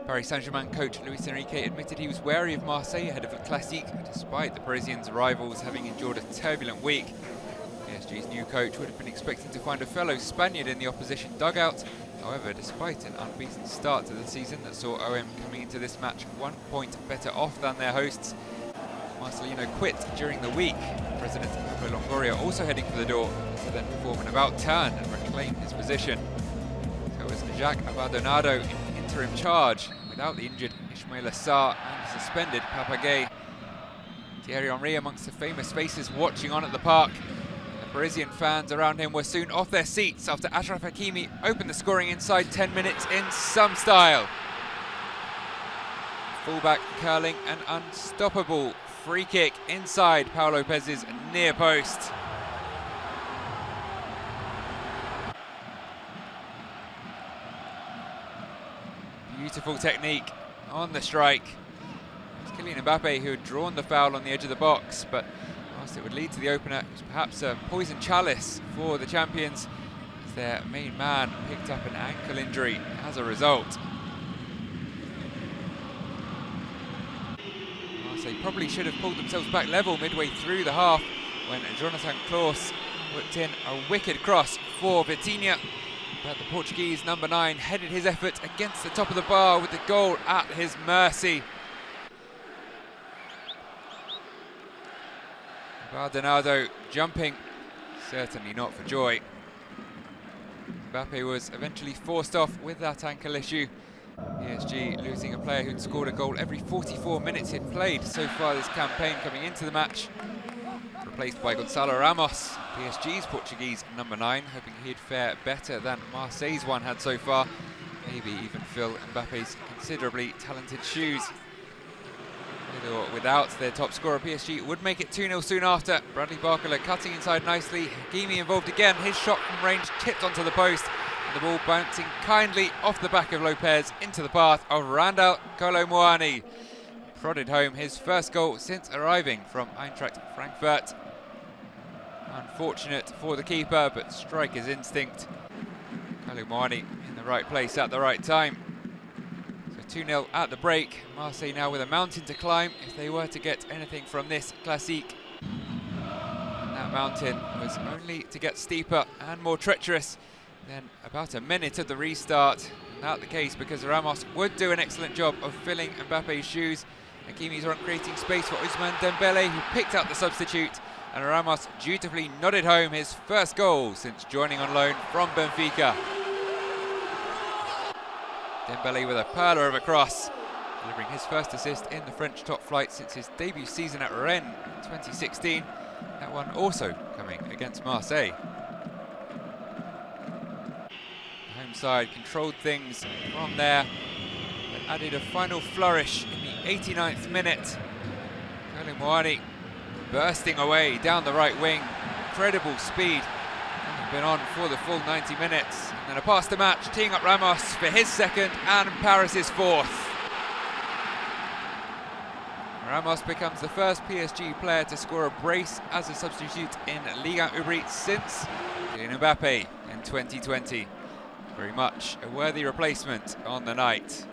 Paris Saint-Germain coach Luis Enrique admitted he was wary of Marseille ahead of the Classique, despite the Parisians' rivals having endured a turbulent week. PSG's new coach would have been expecting to find a fellow Spaniard in the opposition dugout. However, despite an unbeaten start to the season that saw OM coming into this match 1 point better off than their hosts, Marcelino quit during the week. President Pablo Longoria also heading for the door to then perform an about-turn and reclaim his position. So it was Jacques Abandonado in interim charge, without the injured Ismail Assar and suspended Papagay. Thierry-Henry amongst the famous faces watching on at the park. The Parisian fans around him were soon off their seats after Achraf HAKIMI opened the scoring inside 10 minutes in some style. Fullback curling an unstoppable free kick inside Pau Lopez's near post. Beautiful technique on the strike. It was Kylian Mbappe who had drawn the foul on the edge of the box, but whilst it would lead to the opener, it was perhaps a poison chalice for the champions, as their main man picked up an ankle injury as a result. Marseille probably should have pulled themselves back level midway through the half when Jonathan Klaus whipped in a wicked cross for Vitinha. But the Portuguese number 9 headed his effort against the top of the bar with the goal at his mercy. Bardonado jumping, certainly not for joy. Mbappe was eventually forced off with that ankle issue. PSG losing a player who'd scored a goal every 44 minutes he'd played so far this campaign coming into the match. Replaced by Gonçalo Ramos, PSG's Portuguese number 9, hoping he'd fare better than Marseille's one had so far, maybe even fill Mbappe's considerably talented shoes. With or without their top scorer, PSG would make it 2-0 soon after. Bradley Barcola cutting inside nicely, HAKIMI involved again, his shot from range tipped onto the post, and the ball bouncing kindly off the back of Lopez into the path of Randal MUANI. Prodded home his first goal since arriving from Eintracht Frankfurt. Unfortunate for the keeper, but striker's instinct. MUANI in the right place at the right time. So 2-0 at the break. Marseille now with a mountain to climb if they were to get anything from this Classique. And that mountain was only to get steeper and more treacherous. Then about a minute of the restart. Not the case because Ramos would do an excellent job of filling Mbappe's shoes. HAKIMI's on creating space for Ousmane Dembele, who picked out the substitute, and Ramos dutifully nodded home his first goal since joining on loan from Benfica. Dembele with a perler of a cross, delivering his first assist in the French top flight since his debut season at Rennes in 2016. That one also coming against Marseille. The home side controlled things from there, but added a final flourish in the 89th minute. MUANI bursting away down the right wing, incredible speed, and been on for the full 90 minutes. And then a pass to match, teeing up Ramos for his second and Paris's fourth. Ramos becomes the first PSG player to score a brace as a substitute in Ligue 1 Uber since Kylian Mbappe in 2020. Very much a worthy replacement on the night.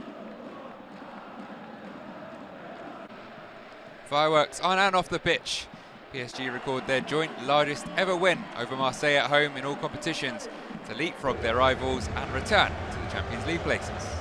Fireworks on and off the pitch. PSG record their joint largest ever win over Marseille at home in all competitions to leapfrog their rivals and return to the Champions League places.